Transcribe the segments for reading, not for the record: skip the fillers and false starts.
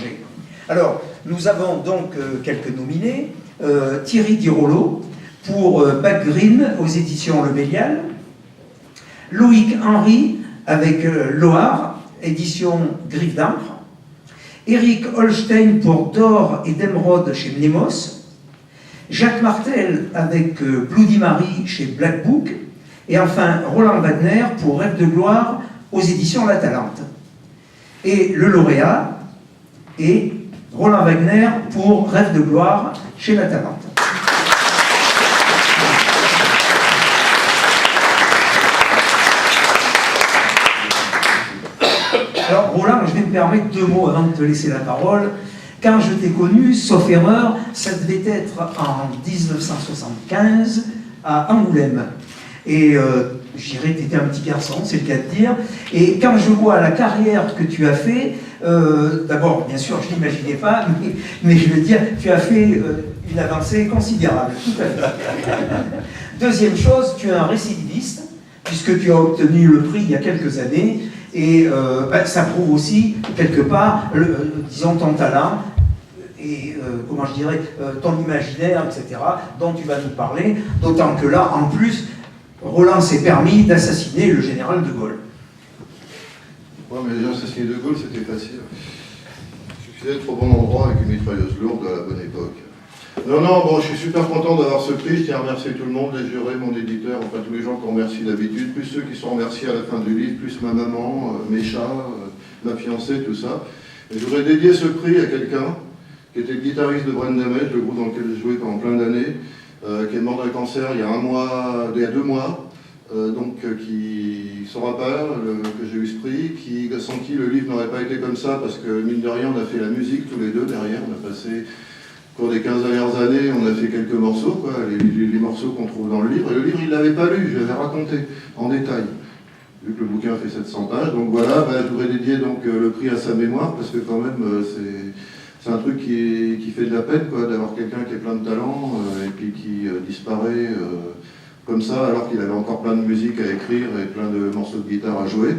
l'étranger. Alors, nous avons donc quelques nominés. Thierry Di Rollo pour Back Green aux éditions Le Bélial. Loïc Henry avec Loire, édition Griffe d'Ancre. Eric Holstein pour D'Or et d'Émeraude chez Mnemos. Jacques Martel avec Bloody Mary chez Black Book. Et enfin, Roland Wagner pour Rêve de gloire aux éditions La Talente. Et le lauréat est Roland Wagner pour Rêve de gloire chez La Talente. Alors Roland, je vais me permettre 2 mots avant de te laisser la parole. Quand je t'ai connu, sauf erreur, ça devait être en 1975 à Angoulême. Et je dirais que tu étais un petit garçon, c'est le cas de dire. Et quand je vois la carrière que tu as fait, d'abord, bien sûr, je ne l'imaginais pas, mais je veux dire, tu as fait une avancée considérable. Tout à fait. Deuxième chose, tu es un récidiviste, puisque tu as obtenu le prix il y a quelques années, et ça prouve aussi, quelque part, disons, ton talent, et comment je dirais, ton imaginaire, etc., dont tu vas nous parler, d'autant que là, en plus, Roland s'est permis d'assassiner le général de Gaulle. Ouais, mais déjà, assassiner de Gaulle, c'était facile. Il suffisait d'être au bon endroit avec une mitrailleuse lourde à la bonne époque. Non, bon, je suis super content d'avoir ce prix. Je tiens à remercier tout le monde, les jurés, mon éditeur, enfin tous les gens qu'on remercie d'habitude, plus ceux qui sont remerciés à la fin du livre, plus ma maman, mes chats, ma fiancée, tout ça. Et je voudrais dédier ce prix à quelqu'un qui était le guitariste de Brain Damage, le groupe dans lequel j'ai joué pendant plein d'années, qui est mort d'un cancer il y a 2 mois, qui son rappeur, que j'ai eu ce prix, sans qui le livre n'aurait pas été comme ça, parce que mine de rien, on a fait la musique tous les deux derrière, on a passé, au cours des 15 dernières années, on a fait quelques morceaux, quoi, les morceaux qu'on trouve dans le livre, et le livre, il ne l'avait pas lu, je l'avais raconté en détail, vu que le bouquin fait 700 pages, donc voilà, je voudrais dédier donc, le prix à sa mémoire, parce que quand même, c'est un truc qui fait de la peine, quoi, d'avoir quelqu'un qui est plein de talent, et puis qui disparaît comme ça, alors qu'il avait encore plein de musique à écrire et plein de morceaux de guitare à jouer.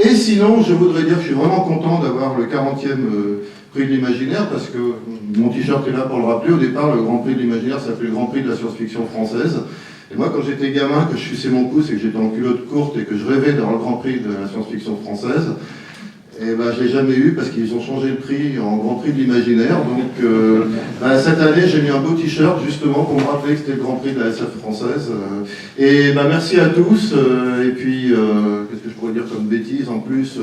Et sinon, je voudrais dire que je suis vraiment content d'avoir le 40e prix de l'imaginaire, parce que mon t-shirt est là pour le rappeler. Au départ, le Grand Prix de l'imaginaire s'appelait le Grand Prix de la science-fiction française. Et moi, quand j'étais gamin, que je suçais mon pouce et que j'étais en culotte courte et que je rêvais d'avoir le Grand Prix de la science-fiction française, et je ne l'ai jamais eu parce qu'ils ont changé le prix en Grand Prix de l'imaginaire. Donc cette année, j'ai mis un beau t-shirt justement pour me rappeler que c'était le Grand Prix de la SF française. Et merci à tous. Et puis, qu'est-ce que je pourrais dire comme bêtise en plus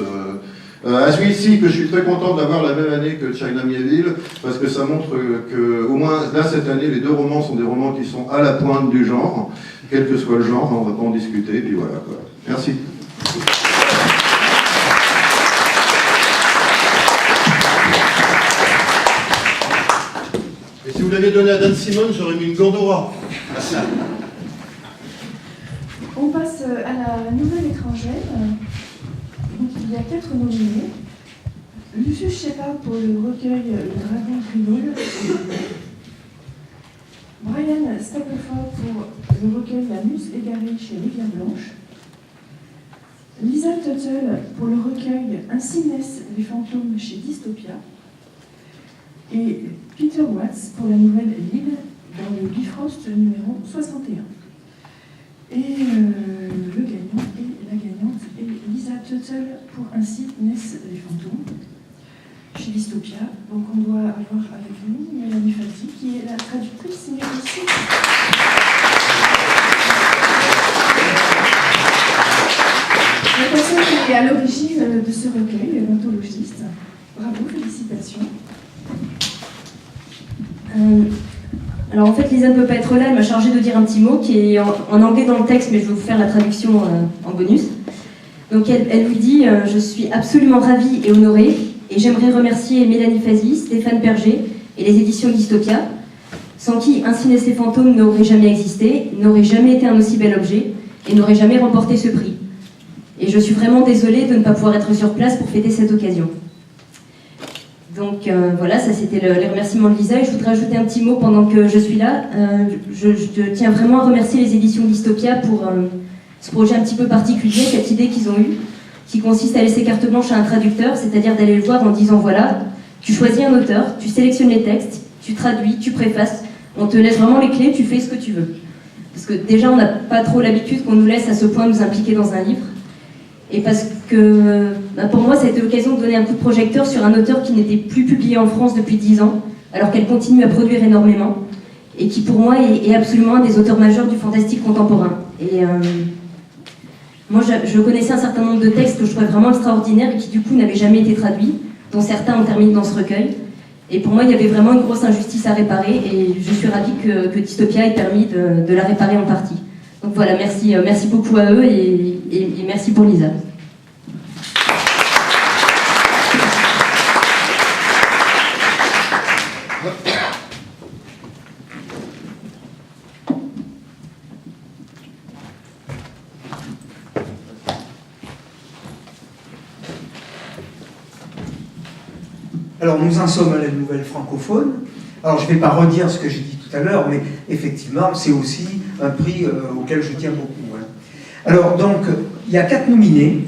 à celui-ci, que je suis très content d'avoir la même année que China Miéville, parce que ça montre que, au moins là cette année, les 2 romans sont des romans qui sont à la pointe du genre, quel que soit le genre, on ne va pas en discuter. Et puis voilà, quoi. Merci. Si vous l'avez donné à Dan Simone, j'aurais mis une Gandora. On passe à la nouvelle étrangère. Donc, il y a 4 nominés. Lucius Shepard pour le recueil Le Dragon Créole. Brian Stapleford pour le recueil La Muse égarée chez Rivière Blanche. Lisa Tuttle pour le recueil Ainsi naissent les fantômes chez Dystopia. Et Peter Watts pour la nouvelle Lille dans le Bifrost numéro 61. Et le gagnant et la gagnante est Lisa Tuttle pour Ainsi naissent les fantômes chez Dystopia. Donc on doit avoir avec nous Mélanie Fati qui est la traductrice mais aussi la personne qui est à l'origine de ce recueil, l'anthologistes. Bravo, félicitations. Alors en fait, Lisa ne peut pas être là, elle m'a chargé de dire un petit mot qui est en anglais dans le texte, mais je vais vous faire la traduction en bonus. Donc elle lui dit « Je suis absolument ravie et honorée, et j'aimerais remercier Mélanie Fazi, Stéphane Perger et les éditions Dystopia, sans qui Ainsi naissent les fantômes n'aurait jamais existé, n'aurait jamais été un aussi bel objet, et n'aurait jamais remporté ce prix. Et je suis vraiment désolée de ne pas pouvoir être sur place pour fêter cette occasion. » Donc voilà, ça c'était les remerciements de Lisa. Et je voudrais ajouter un petit mot pendant que je suis là. Je tiens vraiment à remercier les éditions Dystopia pour ce projet un petit peu particulier, cette idée qu'ils ont eue, qui consiste à laisser carte blanche à un traducteur, c'est-à-dire d'aller le voir en disant voilà, Tu choisis un auteur, tu sélectionnes les textes, tu traduis, tu préfaces, on te laisse vraiment les clés, tu fais ce que tu veux. Parce que déjà, on n'a pas trop l'habitude qu'on nous laisse à ce point nous impliquer dans un livre. Et parce que pour moi, ça a été l'occasion de donner un coup de projecteur sur un auteur qui n'était plus publié en France depuis 10 ans, alors qu'elle continue à produire énormément, et qui pour moi est absolument un des auteurs majeurs du fantastique contemporain. Et moi, je connaissais un certain nombre de textes que je trouvais vraiment extraordinaires et qui du coup n'avaient jamais été traduits, dont certains ont terminé dans ce recueil. Et pour moi, il y avait vraiment une grosse injustice à réparer, et je suis ravie que Dystopia ait permis de la réparer en partie. Donc voilà, merci beaucoup à eux, et merci pour Lisa. Alors nous en sommes à la nouvelle francophone. Alors je ne vais pas redire ce que j'ai dit tout à l'heure, mais effectivement c'est aussi un prix auquel je tiens beaucoup. Hein. Alors donc il y a 4 nominés.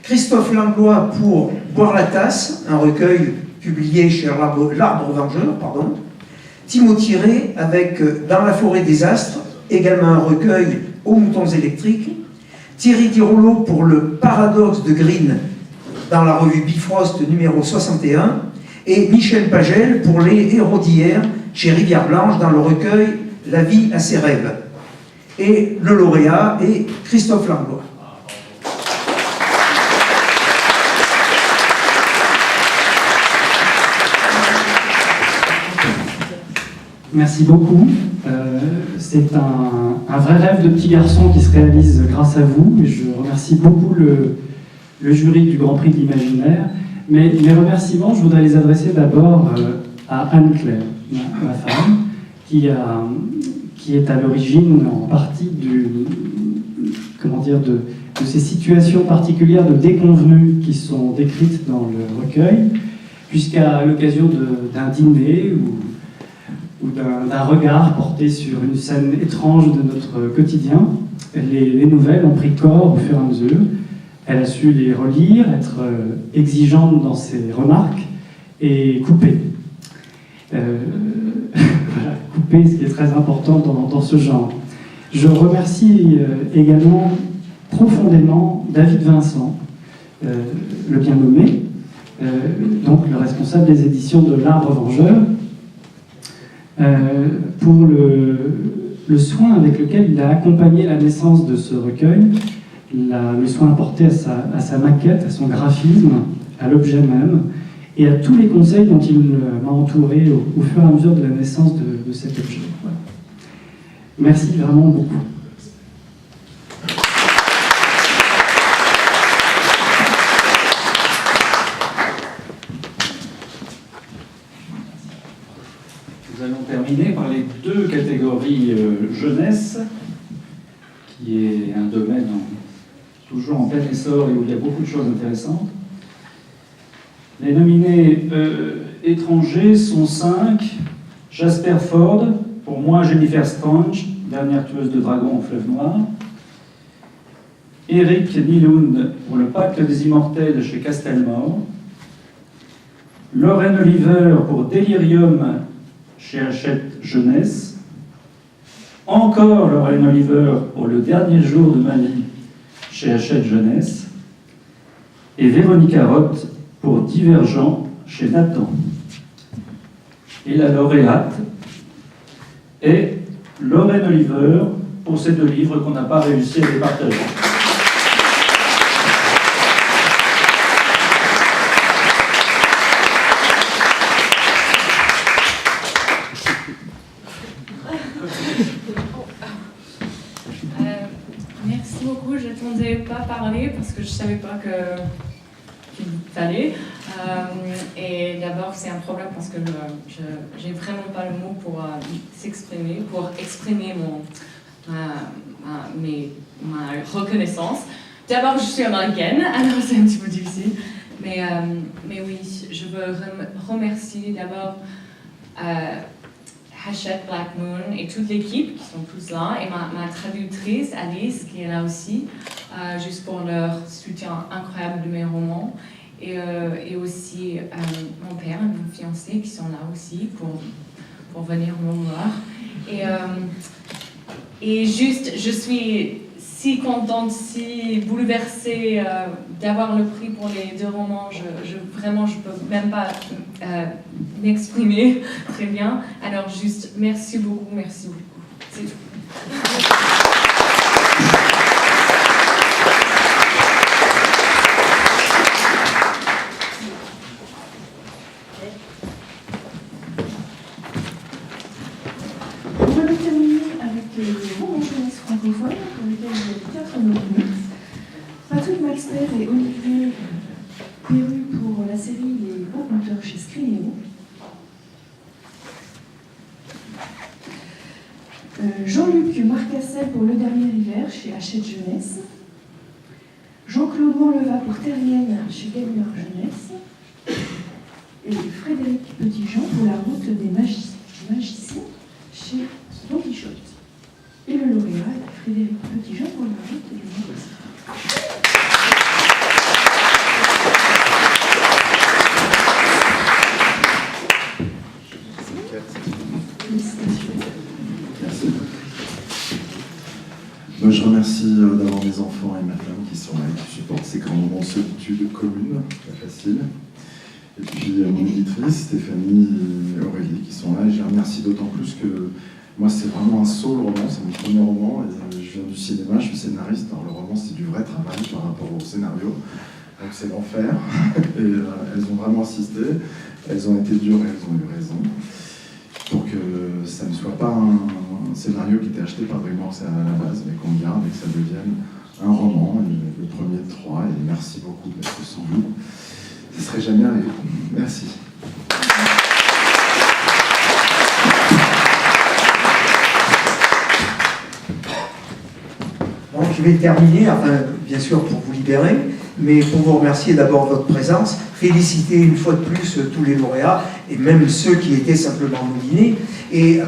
Christophe Langlois pour Boire la tasse, un recueil publié chez l'Arbre Vengeur, pardon. Timothy Ray avec Dans la forêt des astres, également un recueil aux moutons électriques. Thierry Tirolo pour Le paradoxe de Green dans la revue Bifrost numéro 61. Et Michel Pagel pour Les héros d'hier chez Rivière Blanche dans le recueil La vie à ses rêves. Et le lauréat est Christophe Langlois. Merci beaucoup. C'est un vrai rêve de petit garçon qui se réalise grâce à vous. Et je remercie beaucoup le jury du Grand Prix de l'Imaginaire. Mais mes remerciements, je voudrais les adresser d'abord à Anne-Claire, ma femme, qui est à l'origine en partie de ces situations particulières de déconvenues qui sont décrites dans le recueil, puisqu'à l'occasion d'un dîner ou d'un regard porté sur une scène étrange de notre quotidien, les nouvelles ont pris corps au fur et à mesure. Elle a su les relire, être exigeante dans ses remarques et couper. Voilà, couper, ce qui est très important dans ce genre. Je remercie également profondément David Vincent, le bien nommé, donc le responsable des éditions de l'Arbre Vengeur, pour le soin avec lequel il a accompagné la naissance de ce recueil, le soin apporté à sa maquette, à son graphisme, à l'objet même, et à tous les conseils dont il m'a entouré au fur et à mesure de la naissance de cet objet. Voilà. Merci vraiment beaucoup. Nous allons terminer par les 2 catégories jeunesse, qui est un domaine toujours en plein essor et où il y a beaucoup de choses intéressantes. Les nominés étrangers sont 5. Jasper Ford, pour moi Jennifer Strange, dernière tueuse de dragons au fleuve noir. Eric Nylund pour Le pacte des immortels chez Castelmore. Lorraine Oliver pour Delirium chez Hachette Jeunesse. Encore Lorraine Oliver pour Le dernier jour de ma vie chez Hachette Jeunesse. Et Véronica Roth pour Divergent chez Nathan. Et la lauréate est Lorraine Oliver pour ces 2 livres qu'on n'a pas réussi à les partager. Merci beaucoup, je n'attendais pas à parler parce que je ne savais pas qu'il fallait. Et d'abord, c'est un problème parce que je n'ai vraiment pas le mot pour s'exprimer, pour exprimer ma reconnaissance. D'abord, je suis américaine, alors c'est un petit peu difficile. Mais oui, je veux remercier d'abord Hachette Black Moon et toute l'équipe qui sont tous là, et ma traductrice Alice qui est là aussi, juste pour leur soutien incroyable de mes romans. et aussi mon père et mon fiancé qui sont là aussi pour venir me voir. Et juste, je suis si contente, si bouleversée d'avoir le prix pour les 2 romans. Vraiment, je peux même pas m'exprimer très bien. Alors juste, merci beaucoup. C'est tout. On va donc terminer avec les romans jeunesse francophones, pour lesquels il y a 4 nominés. Patrick Maxter et Olivier Perru pour la série Les Beaux Conteurs chez Scrinéo. Jean-Luc Marcassel pour Le Dernier Hiver chez Hachette Jeunesse. Jean-Claude Monleva pour Terrienne chez Gallimard Jeunesse. Et Frédéric Petitjean pour La Route des Magiciens chez Don Quichotte. Et le lauréat est Frédéric Petitjean pour La Route des Magiciens. Félicitations. Merci. Moi, je remercie d'abord mes enfants et ma femme qui sont là et qui supportent ces grands moments de solitude commune, pas facile. Et puis mon éditrice, Stéphanie et Aurélie qui sont là. Et je les remercie d'autant plus que moi, c'est vraiment un saut, le roman, c'est mon premier roman. Et je viens du cinéma, je suis scénariste. Alors le roman, c'est du vrai travail par rapport au scénario. Donc c'est l'enfer. Et elles ont vraiment assisté. Elles ont été dures et elles ont eu raison. Pour que ça ne soit pas un scénario qui était acheté par DreamWorks à la base, mais qu'on garde et que ça devienne un roman, le premier de 3. Et merci beaucoup, parce que sans vous, ça ne serait jamais arrivé. Merci. Bon, je vais terminer, enfin, bien sûr pour vous libérer, mais pour vous remercier d'abord de votre présence, féliciter une fois de plus tous les lauréats, et même ceux qui étaient simplement nominés. Et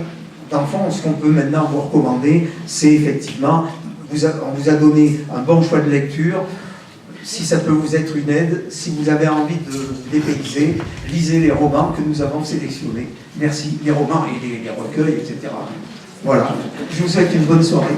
dans le fond, ce qu'on peut maintenant vous recommander, c'est effectivement, on vous a donné un bon choix de lecture. Si ça peut vous être une aide, si vous avez envie de vous dépayser, lisez les romans que nous avons sélectionnés. Merci, les romans et les recueils, etc. Voilà, je vous souhaite une bonne soirée.